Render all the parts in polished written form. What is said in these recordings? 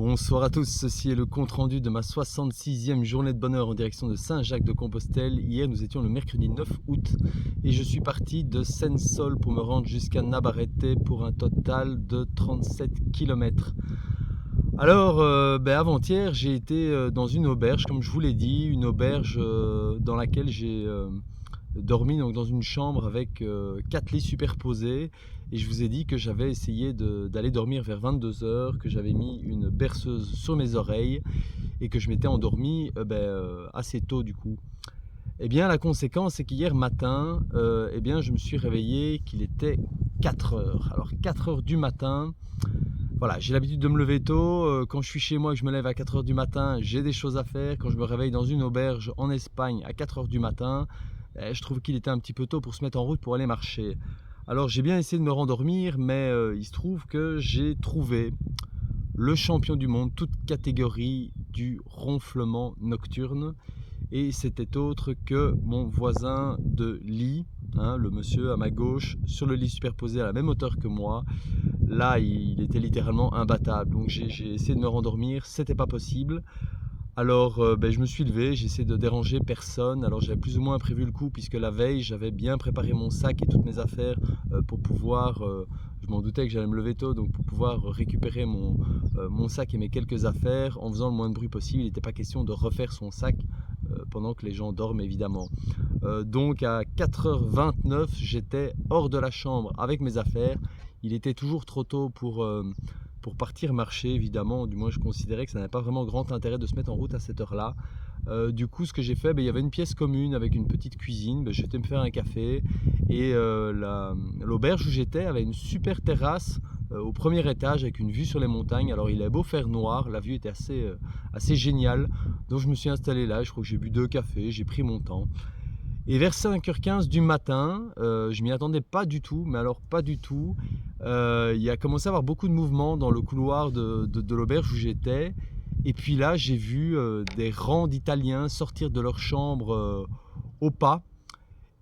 Bonsoir à tous, ceci est le compte-rendu de ma 66e journée de bonheur en direction de Saint-Jacques-de-Compostelle. Hier nous étions le mercredi 9 août et je suis parti de Sensol pour me rendre jusqu'à Nabarrete pour un total de 37 km. Alors avant-hier j'ai été dans une auberge, comme je vous l'ai dit, une auberge dans laquelle j'ai dormi donc dans une chambre avec 4 lits superposés, et je vous ai dit que j'avais essayé d'aller dormir vers 22 heures, que j'avais mis une berceuse sur mes oreilles et que je m'étais endormi assez tôt du coup. Eh bien la conséquence c'est qu'hier matin je me suis réveillé qu'il était 4 heures. Alors 4 heures du matin, voilà, j'ai l'habitude de me lever tôt. Quand je suis chez moi et que je me lève à 4 heures du matin, j'ai des choses à faire. Quand je me réveille dans une auberge en Espagne à 4 heures du matin, je trouve qu'il était un petit peu tôt pour se mettre en route pour aller marcher. Alors j'ai bien essayé de me rendormir, mais il se trouve que j'ai trouvé le champion du monde, toute catégorie du ronflement nocturne. Et c'était autre que mon voisin de lit, hein, le monsieur à ma gauche, sur le lit superposé à la même hauteur que moi. Là, il était littéralement imbattable. Donc j'ai essayé de me rendormir, c'était pas possible. Alors je me suis levé, j'ai essayé de déranger personne. Alors j'avais plus ou moins prévu le coup, puisque la veille j'avais bien préparé mon sac et toutes mes affaires pour pouvoir, je m'en doutais que j'allais me lever tôt, donc pour pouvoir récupérer mon sac et mes quelques affaires en faisant le moins de bruit possible. Il n'était pas question de refaire son sac pendant que les gens dorment évidemment. Donc à 4h29 j'étais hors de la chambre avec mes affaires. Il était toujours trop tôt pour partir marcher, évidemment. Du moins je considérais que ça n'avait pas vraiment grand intérêt de se mettre en route à cette heure là. Du coup ce que j'ai fait, il y avait une pièce commune avec une petite cuisine. J'ai été me faire un café, et l'auberge où j'étais avait une super terrasse au premier étage avec une vue sur les montagnes. Alors il avait beau faire noir, la vue était assez géniale. Donc je me suis installé là, je crois que j'ai bu 2 cafés, j'ai pris mon temps. Et vers 5h15 du matin, je m'y attendais pas du tout, mais alors pas du tout. Il y a commencé à avoir beaucoup de mouvements dans le couloir de l'auberge où j'étais. Et puis là, j'ai vu des rangs d'Italiens sortir de leur chambre au pas.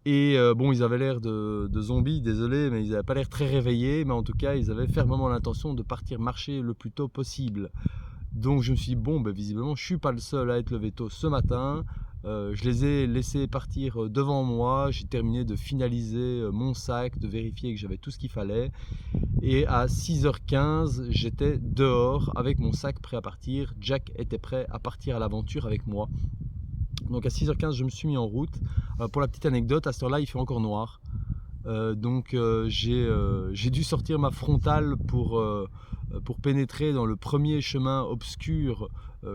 Et ils avaient l'air de zombies, désolé, mais ils n'avaient pas l'air très réveillés. Mais en tout cas, ils avaient fermement l'intention de partir marcher le plus tôt possible. Donc je me suis dit, visiblement, je ne suis pas le seul à être levé tôt ce matin. Je les ai laissés partir devant moi. J'ai terminé de finaliser mon sac, de vérifier que j'avais tout ce qu'il fallait. Et à 6h15, j'étais dehors avec mon sac prêt à partir. Jack était prêt à partir à l'aventure avec moi. Donc à 6h15, je me suis mis en route. Pour la petite anecdote, à cette heure-là, il fait encore noir. J'ai dû sortir ma frontale pour pénétrer dans le premier chemin obscur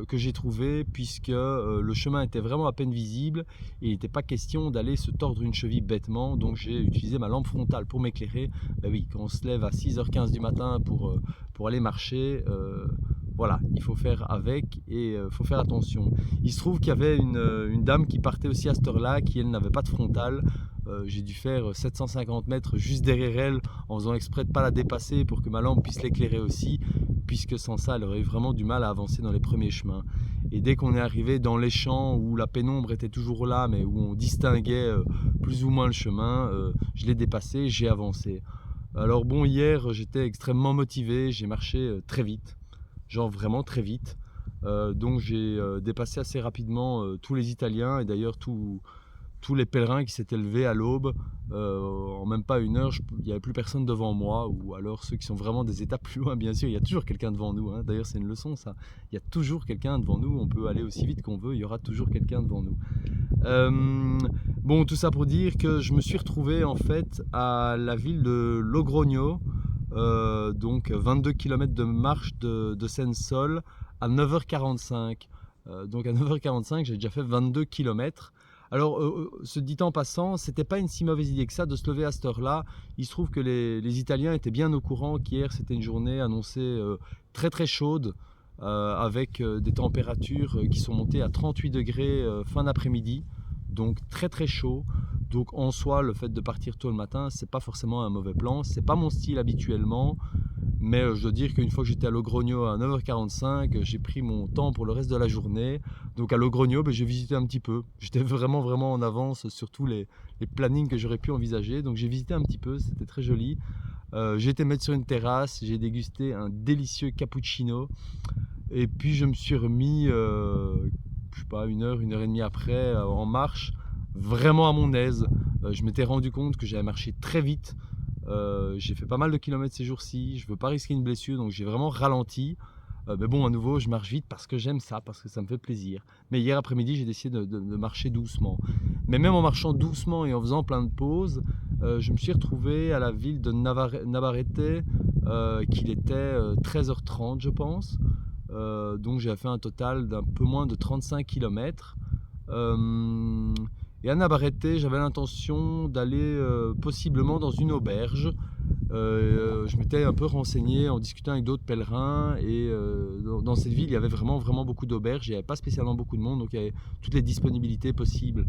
que j'ai trouvé, puisque le chemin était vraiment à peine visible et il n'était pas question d'aller se tordre une cheville bêtement. Donc j'ai utilisé ma lampe frontale pour m'éclairer. Oui, quand on se lève à 6h15 du matin pour aller marcher, voilà, il faut faire avec, et il faut faire attention. Il se trouve qu'il y avait une dame qui partait aussi à cette heure-là, qui elle n'avait pas de frontale. J'ai dû faire 750 mètres juste derrière elle, en faisant exprès de ne pas la dépasser pour que ma lampe puisse l'éclairer aussi, puisque sans ça elle aurait eu vraiment du mal à avancer dans les premiers chemins. Et dès qu'on est arrivé dans les champs où la pénombre était toujours là, mais où on distinguait plus ou moins le chemin, je l'ai dépassé, j'ai avancé. Alors bon, hier j'étais extrêmement motivé, j'ai marché très vite, genre vraiment très vite. Donc j'ai dépassé assez rapidement tous les Italiens, et d'ailleurs tous les pèlerins qui s'étaient levés à l'aube. En même pas une heure, il n'y avait plus personne devant moi. Ou alors ceux qui sont vraiment des étapes plus loin, bien sûr, il y a toujours quelqu'un devant nous, hein. D'ailleurs c'est une leçon ça, il y a toujours quelqu'un devant nous. On peut aller aussi vite qu'on veut, il y aura toujours quelqu'un devant nous. Tout ça pour dire que je me suis retrouvé en fait à la ville de Logrogno, donc 22 km de marche de Sensol à 9h45. Donc à 9h45 j'ai déjà fait 22 km. Alors, se dit en passant, c'était pas une si mauvaise idée que ça de se lever à cette heure-là. Il se trouve que les Italiens étaient bien au courant qu'hier c'était une journée annoncée très très chaude, avec des températures qui sont montées à 38 degrés fin d'après-midi, donc très très chaud. Donc en soi, le fait de partir tôt le matin, c'est pas forcément un mauvais plan. C'est pas mon style habituellement. Mais je dois dire qu'une fois que j'étais à Logrogno à 9h45, j'ai pris mon temps pour le reste de la journée. Donc à Logrogno, j'ai visité un petit peu. J'étais vraiment en avance sur tous les plannings que j'aurais pu envisager. Donc j'ai visité un petit peu, c'était très joli. J'ai été mettre sur une terrasse, j'ai dégusté un délicieux cappuccino. Et puis je me suis remis, je sais pas, une heure et demie après, en marche, vraiment à mon aise. Je m'étais rendu compte que j'avais marché très vite. J'ai fait pas mal de kilomètres ces jours-ci, je veux pas risquer une blessure, donc j'ai vraiment ralenti. Mais bon, à nouveau, je marche vite parce que j'aime ça, parce que ça me fait plaisir. Mais hier après-midi, j'ai décidé de marcher doucement. Mais même en marchant doucement et en faisant plein de pauses, je me suis retrouvé à la ville de Navarrete, qu'il était 13h30, je pense. Donc j'ai fait un total d'un peu moins de 35 km. Et à Navarrete, j'avais l'intention d'aller possiblement dans une auberge. Je m'étais un peu renseigné en discutant avec d'autres pèlerins et dans cette ville il y avait vraiment beaucoup d'auberges, il n'y avait pas spécialement beaucoup de monde, donc il y avait toutes les disponibilités possibles.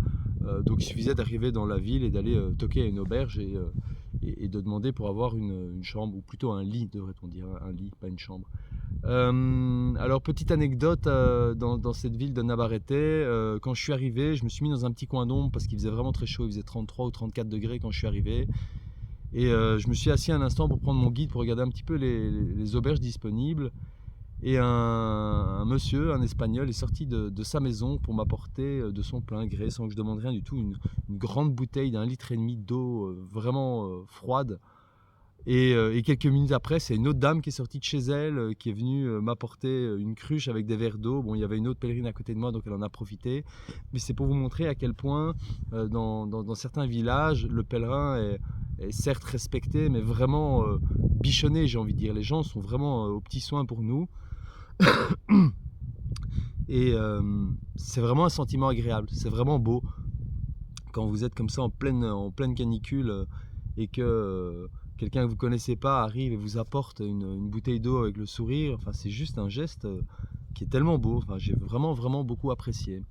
Donc il suffisait d'arriver dans la ville et d'aller toquer à une auberge et de demander pour avoir une chambre, ou plutôt un lit devrait-on dire, un lit, pas une chambre. Alors petite anecdote, dans cette ville de Navarrete, quand je suis arrivé, je me suis mis dans un petit coin d'ombre parce qu'il faisait vraiment très chaud, il faisait 33 ou 34 degrés quand je suis arrivé. Et je me suis assis un instant pour prendre mon guide, pour regarder un petit peu les auberges disponibles. Et un monsieur, un Espagnol, est sorti de sa maison pour m'apporter de son plein gré, sans que je demande rien du tout, une grande bouteille d'1,5 litre d'eau vraiment froide. Et quelques minutes après, c'est une autre dame qui est sortie de chez elle, qui est venue m'apporter une cruche avec des verres d'eau. Bon, il y avait une autre pèlerine à côté de moi, donc elle en a profité. Mais c'est pour vous montrer à quel point, dans certains villages, le pèlerin est certes respecté, mais vraiment bichonné, j'ai envie de dire. Les gens sont vraiment aux petits soins pour nous. Et c'est vraiment un sentiment agréable, c'est vraiment beau. Quand vous êtes comme ça en pleine canicule et que quelqu'un que vous ne connaissez pas arrive et vous apporte une bouteille d'eau avec le sourire, enfin, c'est juste un geste qui est tellement beau. Enfin, j'ai vraiment beaucoup apprécié.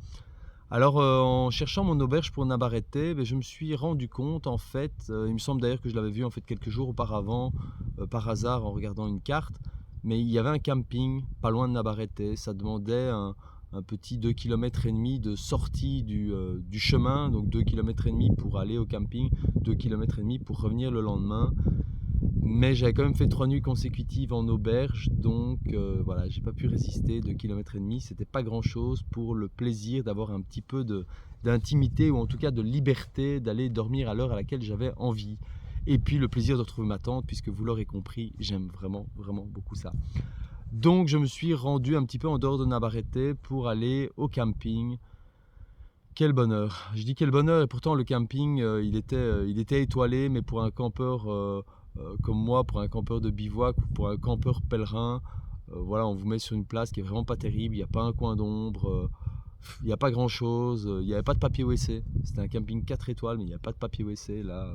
Alors en cherchant mon auberge pour Navarrete, je me suis rendu compte en fait, il me semble d'ailleurs que je l'avais vu en fait quelques jours auparavant, par hasard en regardant une carte, mais il y avait un camping pas loin de Navarrete. Ça demandait un petit 2,5 km de sortie du chemin, donc 2,5 km pour aller au camping, 2,5 km pour revenir le lendemain. Mais j'avais quand même fait 3 nuits consécutives en auberge, donc voilà, j'ai pas pu résister. 2,5 km, c'était pas grand chose pour le plaisir d'avoir un petit peu d'intimité, ou en tout cas de liberté, d'aller dormir à l'heure à laquelle j'avais envie. Et puis le plaisir de retrouver ma tante, puisque vous l'aurez compris, j'aime vraiment beaucoup ça. Donc je me suis rendu un petit peu en dehors de Navarrete pour aller au camping. Quel bonheur! Je dis quel bonheur, et pourtant le camping, il était étoilé, mais pour un campeur comme moi, pour un campeur de bivouac ou pour un campeur pèlerin, voilà, on vous met sur une place qui est vraiment pas terrible, il n'y a pas un coin d'ombre, il n'y a pas grand chose, il n'y avait pas de papier WC. C'était un camping 4 étoiles, mais il n'y a pas de papier WC là.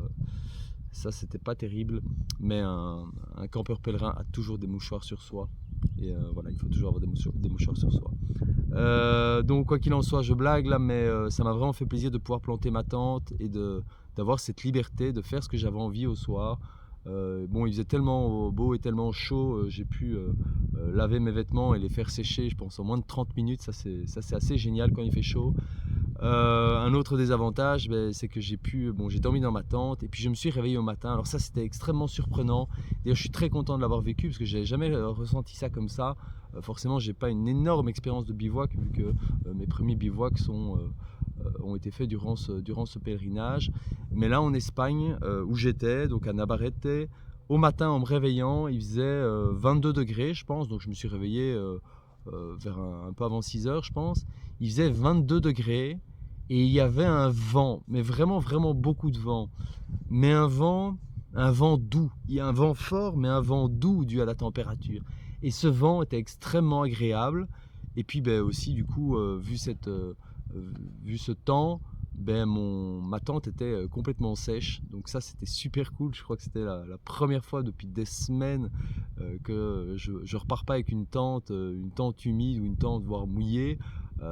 Ça, c'était pas terrible, mais un campeur pèlerin a toujours des mouchoirs sur soi. Et voilà, il faut toujours avoir des mouchoirs sur soi. Donc quoi qu'il en soit, je blague là, mais ça m'a vraiment fait plaisir de pouvoir planter ma tente et d'avoir cette liberté de faire ce que j'avais envie au soir. Bon, il faisait tellement beau et tellement chaud, j'ai pu laver mes vêtements et les faire sécher, je pense, en moins de 30 minutes. Ça c'est assez génial quand il fait chaud. Un autre désavantage, c'est que j'ai dormi dans ma tente et puis je me suis réveillé au matin. Alors ça, c'était extrêmement surprenant. D'ailleurs, je suis très content de l'avoir vécu parce que j'avais jamais ressenti ça comme ça. Forcément, j'ai pas une énorme expérience de bivouac vu que mes premiers bivouacs ont été faits durant ce pèlerinage. Mais là, en Espagne, où j'étais, donc à Navarrete, au matin, en me réveillant, il faisait 22 degrés, je pense. Donc je me suis réveillé vers un peu avant 6 heures, je pense. Il faisait 22 degrés. Et il y avait un vent, mais vraiment beaucoup de vent. Mais un vent doux. Il y a un vent fort, mais un vent doux dû à la température. Et ce vent était extrêmement agréable. Et puis aussi, du coup, vu ce temps, ma tente était complètement sèche. Donc ça, c'était super cool. Je crois que c'était la première fois depuis des semaines que je repars pas avec une tente humide ou une tente voire mouillée.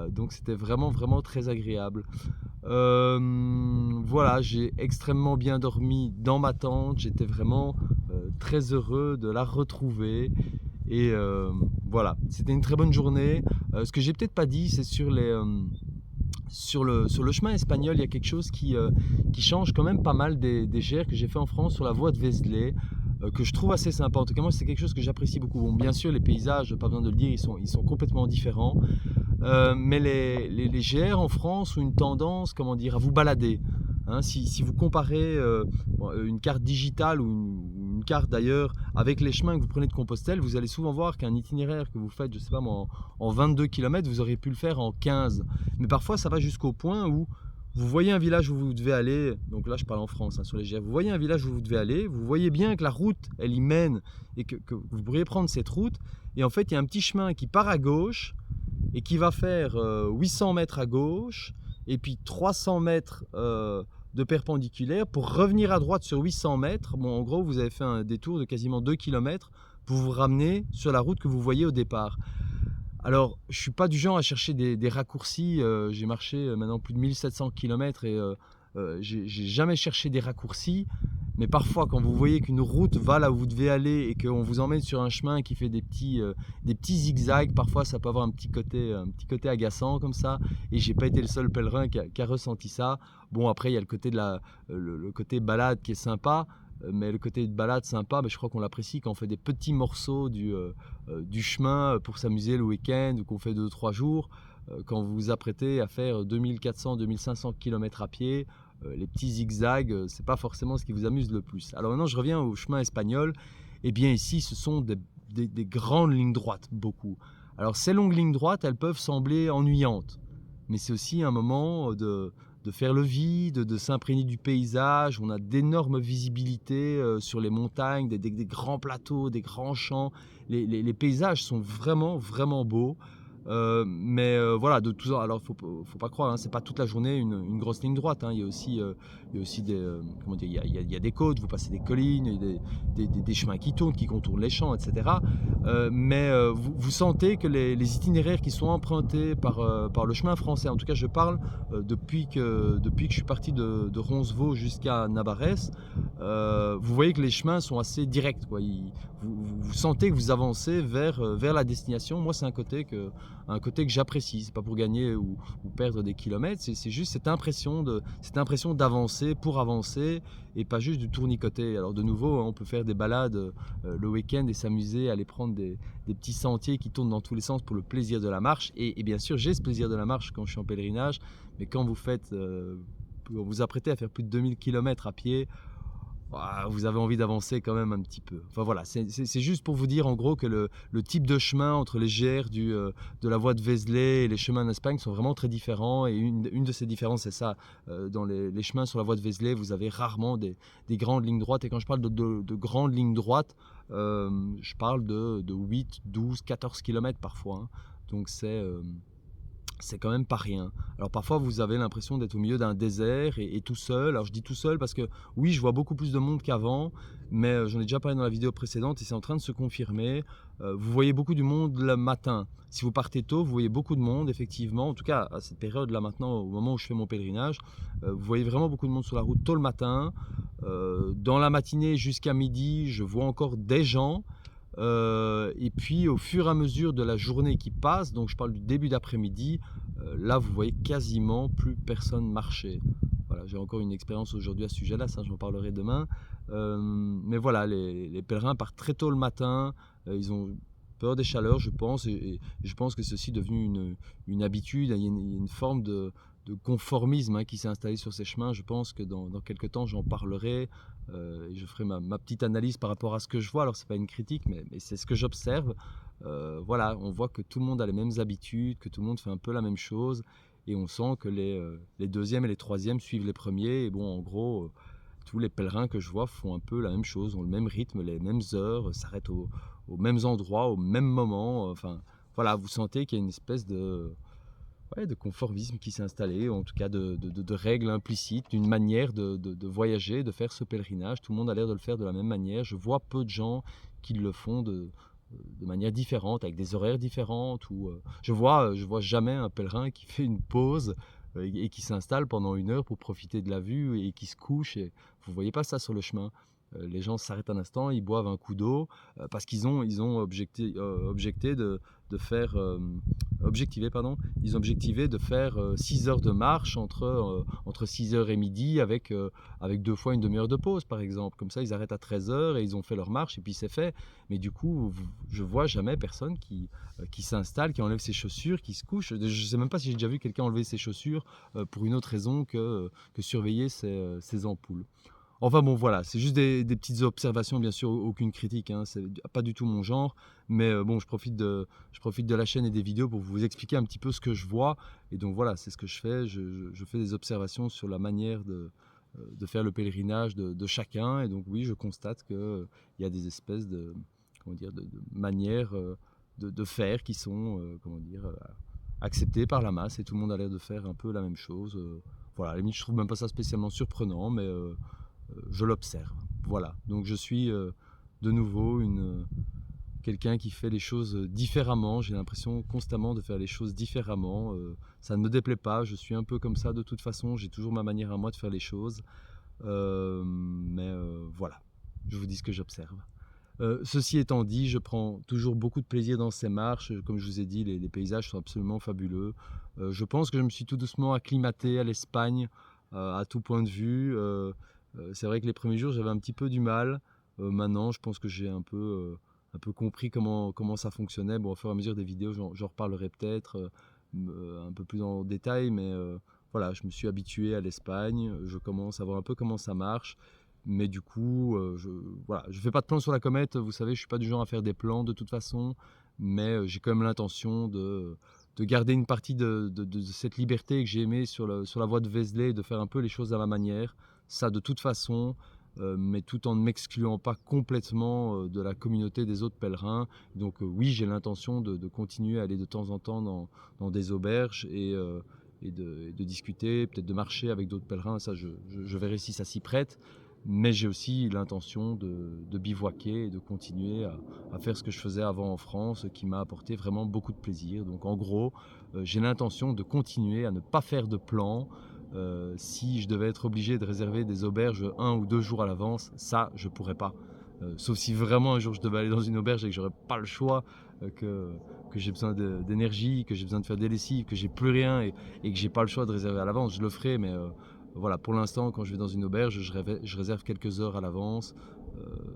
Donc c'était vraiment très agréable. Voilà, j'ai extrêmement bien dormi dans ma tente. J'étais vraiment très heureux de la retrouver. Et voilà, c'était une très bonne journée. Ce que j'ai peut-être pas dit, c'est sur le chemin espagnol, il y a quelque chose qui change quand même pas mal des GR que j'ai fait en France sur la voie de Vézelay. que je trouve assez sympa. En tout cas, moi, c'est quelque chose que j'apprécie beaucoup. Bon, bien sûr, les paysages, pas besoin de le dire, ils sont complètement différents. Mais les GR en France ont une tendance, comment dire, à vous balader. Hein, si vous comparez une carte digitale ou une carte d'ailleurs avec les chemins que vous prenez de Compostelle, vous allez souvent voir qu'un itinéraire que vous faites, je sais pas moi, en 22 km, vous auriez pu le faire en 15. Mais parfois, ça va jusqu'au point où vous voyez un village où vous devez aller, donc là je parle en France, hein, sur les GR, vous voyez un village où vous devez aller, vous voyez bien que la route, elle y mène et que vous pourriez prendre cette route, et en fait il y a un petit chemin qui part à gauche et qui va faire 800 mètres à gauche et puis 300 mètres de perpendiculaire pour revenir à droite sur 800 mètres. Bon, en gros, vous avez fait un détour de quasiment 2 km pour vous ramener sur la route que vous voyez au départ. Alors, je ne suis pas du genre à chercher des raccourcis. J'ai marché maintenant plus de 1700 km et j'ai jamais cherché des raccourcis. Mais parfois, quand vous voyez qu'une route va là où vous devez aller et qu'on vous emmène sur un chemin qui fait des petits zigzags, parfois ça peut avoir un petit côté agaçant comme ça. Et j'ai pas été le seul pèlerin qui a ressenti ça. Bon, après, il y a le côté le côté balade qui est sympa. Mais le côté de balade sympa, je crois qu'on l'apprécie quand on fait des petits morceaux du chemin pour s'amuser le week-end ou qu'on fait 2-3 jours. Quand vous vous apprêtez à faire 2400-2500 km à pied, les petits zigzags, c'est pas forcément ce qui vous amuse le plus. Alors maintenant, je reviens au chemin espagnol. Eh bien ici, ce sont des grandes lignes droites, beaucoup. Alors ces longues lignes droites, elles peuvent sembler ennuyantes, mais c'est aussi un moment de faire le vide, de s'imprégner du paysage. On a d'énormes visibilités sur les montagnes, des grands plateaux, des grands champs. Les paysages sont vraiment, vraiment beaux. Voilà, de tout ça. Alors, faut pas croire, hein, c'est pas toute la journée une grosse ligne droite. Hein. Il y a aussi comment dire, il y a des côtes, vous passez des collines, il y a des chemins qui tournent, qui contournent les champs, etc. Vous sentez que les itinéraires qui sont empruntés par le chemin français, en tout cas, je parle depuis que je suis parti de Roncevaux jusqu'à Navarrés, vous voyez que les chemins sont assez directs, quoi. Vous sentez que vous avancez vers la destination. Moi, c'est un côté que j'apprécie. C'est pas pour gagner ou perdre des kilomètres, c'est juste cette impression d'avancer pour avancer et pas juste du tournicoter. Alors de nouveau, hein, on peut faire des balades le week-end et s'amuser à aller prendre des petits sentiers qui tournent dans tous les sens pour le plaisir de la marche. Et bien sûr, j'ai ce plaisir de la marche quand je suis en pèlerinage, mais quand vous vous apprêtez à faire plus de 2000 km à pied, vous avez envie d'avancer quand même un petit peu. Enfin voilà, c'est juste pour vous dire en gros que le type de chemin entre les GR de la voie de Vézelay et les chemins d'Espagne sont vraiment très différents. Et une de ces différences, c'est ça. Dans les chemins sur la voie de Vézelay, vous avez rarement des grandes lignes droites. Et quand je parle de grandes lignes droites, je parle de 8, 12, 14 km parfois. Hein. Donc c'est quand même pas rien. Alors parfois vous avez l'impression d'être au milieu d'un désert et tout seul. Alors je dis tout seul parce que oui, je vois beaucoup plus de monde qu'avant, mais j'en ai déjà parlé dans la vidéo précédente et c'est en train de se confirmer. Vous voyez beaucoup du monde le matin. Si vous partez tôt, vous voyez beaucoup de monde effectivement. En tout cas à cette période là maintenant, au moment où je fais mon pèlerinage, vous voyez vraiment beaucoup de monde sur la route tôt le matin. Dans la matinée jusqu'à midi, je vois encore des gens. Et puis au fur et à mesure de la journée qui passe, donc je parle du début d'après-midi, là vous voyez quasiment plus personne marcher. Voilà, j'ai encore une expérience aujourd'hui à ce sujet-là, ça j'en parlerai demain. Mais voilà, les pèlerins partent très tôt le matin, ils ont peur des chaleurs je pense, et je pense que ceci est devenu une habitude, il y a une forme de conformisme hein, qui s'est installé sur ces chemins. Je pense que dans quelques temps j'en parlerai et je ferai ma petite analyse par rapport à ce que je vois. Alors c'est pas une critique mais c'est ce que j'observe. Voilà, on voit que tout le monde a les mêmes habitudes, que tout le monde fait un peu la même chose et on sent que les deuxièmes et les troisièmes suivent les premiers et bon en gros tous les pèlerins que je vois font un peu la même chose, ont le même rythme, les mêmes heures, s'arrêtent aux mêmes endroits, au même moment. Enfin voilà, vous sentez qu'il y a une espèce de conformisme qui s'est installé, en tout cas de règles implicites, d'une manière de voyager, de faire ce pèlerinage. Tout le monde a l'air de le faire de la même manière. Je vois peu de gens qui le font de manière différente, avec des horaires différentes. Je vois jamais un pèlerin qui fait une pause et qui s'installe pendant 1 heure pour profiter de la vue et qui se couche. Et vous ne voyez pas ça sur le chemin. Les gens s'arrêtent un instant, ils boivent un coup d'eau parce qu'ils ont objecté de faire objectivé, pardon, ils ont objectivé de faire 6 heures de marche entre 6 heures et midi avec 2 fois une demi-heure de pause par exemple. Comme ça, ils arrêtent à 13 heures et ils ont fait leur marche et puis c'est fait. Mais du coup, je vois jamais personne qui s'installe, qui enlève ses chaussures, qui se couche. Je ne sais même pas si j'ai déjà vu quelqu'un enlever ses chaussures pour une autre raison que surveiller ses ampoules. Enfin bon, voilà, c'est juste des petites observations, bien sûr, aucune critique, hein, c'est pas du tout mon genre, mais bon, je profite de la chaîne et des vidéos pour vous expliquer un petit peu ce que je vois, et donc voilà, c'est ce que je fais, je fais des observations sur la manière de faire le pèlerinage de chacun, et donc oui, je constate qu'il y a des espèces de, comment dire, de manières de faire qui sont, comment dire, acceptées par la masse, et tout le monde a l'air de faire un peu la même chose. Voilà, à la limite, je trouve même pas ça spécialement surprenant, mais je l'observe. Voilà, donc je suis de nouveau quelqu'un qui fait les choses différemment. J'ai l'impression constamment de faire les choses différemment. Ça ne me déplaît pas, je suis un peu comme ça de toute façon. J'ai toujours ma manière à moi de faire les choses. Mais voilà, je vous dis ce que j'observe. Ceci étant dit, je prends toujours beaucoup de plaisir dans ces marches. Comme je vous ai dit, les paysages sont absolument fabuleux. Je pense que je me suis tout doucement acclimaté à l'Espagne, à tout point de vue. C'est vrai que les premiers jours, j'avais un petit peu du mal. Maintenant, je pense que j'ai un peu compris comment ça fonctionnait. Bon, au fur et à mesure des vidéos, j'en reparlerai peut-être un peu plus en détail, mais voilà, je me suis habitué à l'Espagne. Je commence à voir un peu comment ça marche. Mais du coup, voilà, je fais pas de plan sur la comète. Vous savez, je suis pas du genre à faire des plans de toute façon, mais j'ai quand même l'intention de garder une partie de cette liberté que j'ai aimée sur la voie de Vézelay, de faire un peu les choses à ma manière. Ça, de toute façon, mais tout en ne m'excluant pas complètement de la communauté des autres pèlerins. Donc oui, j'ai l'intention de continuer à aller de temps en temps dans des auberges et de discuter, peut-être de marcher avec d'autres pèlerins. Ça, je verrai si ça s'y prête. Mais j'ai aussi l'intention de bivouaquer et de continuer à faire ce que je faisais avant en France, qui m'a apporté vraiment beaucoup de plaisir. Donc en gros, j'ai l'intention de continuer à ne pas faire de plan. Si je devais être obligé de réserver des auberges 1 ou 2 jours à l'avance, ça, je pourrais pas. Sauf si vraiment un jour je devais aller dans une auberge et que j'aurais pas le choix, que j'ai besoin d'énergie, que j'ai besoin de faire des lessives, que j'ai plus rien et que j'ai pas le choix de réserver à l'avance, je le ferai, mais voilà, pour l'instant, quand je vais dans une auberge, je réserve quelques heures à l'avance.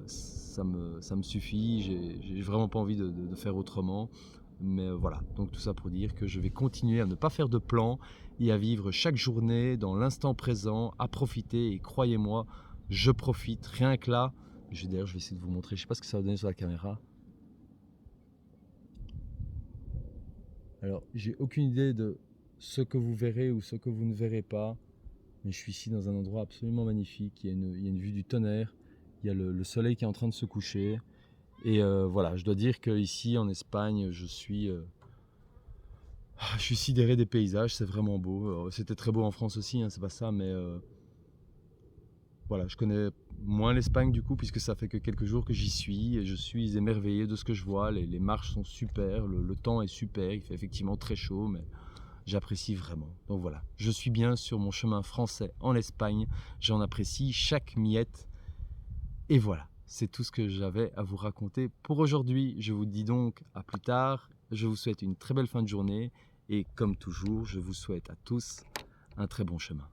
Ça me suffit. J'ai vraiment pas envie de faire autrement. Mais voilà, donc tout ça pour dire que je vais continuer à ne pas faire de plan et à vivre chaque journée dans l'instant présent, à profiter. Et croyez-moi, je profite. Rien que là, d'ailleurs, je vais essayer de vous montrer. Je sais pas ce que ça va donner sur la caméra. Alors, j'ai aucune idée de ce que vous verrez ou ce que vous ne verrez pas. Mais je suis ici dans un endroit absolument magnifique. Il y a une vue du tonnerre. Il y a le soleil qui est en train de se coucher. Et voilà, je dois dire qu'ici en Espagne, je suis sidéré des paysages. C'est vraiment beau. C'était très beau en France aussi, hein, c'est pas ça. Mais voilà, je connais moins l'Espagne du coup, puisque ça fait que quelques jours que j'y suis. Et je suis émerveillé de ce que je vois. Les marches sont super. Le temps est super. Il fait effectivement très chaud, mais j'apprécie vraiment. Donc voilà, je suis bien sur mon chemin français en Espagne, j'en apprécie chaque miette. Et voilà, c'est tout ce que j'avais à vous raconter pour aujourd'hui. Je vous dis donc à plus tard, je vous souhaite une très belle fin de journée et comme toujours, je vous souhaite à tous un très bon chemin.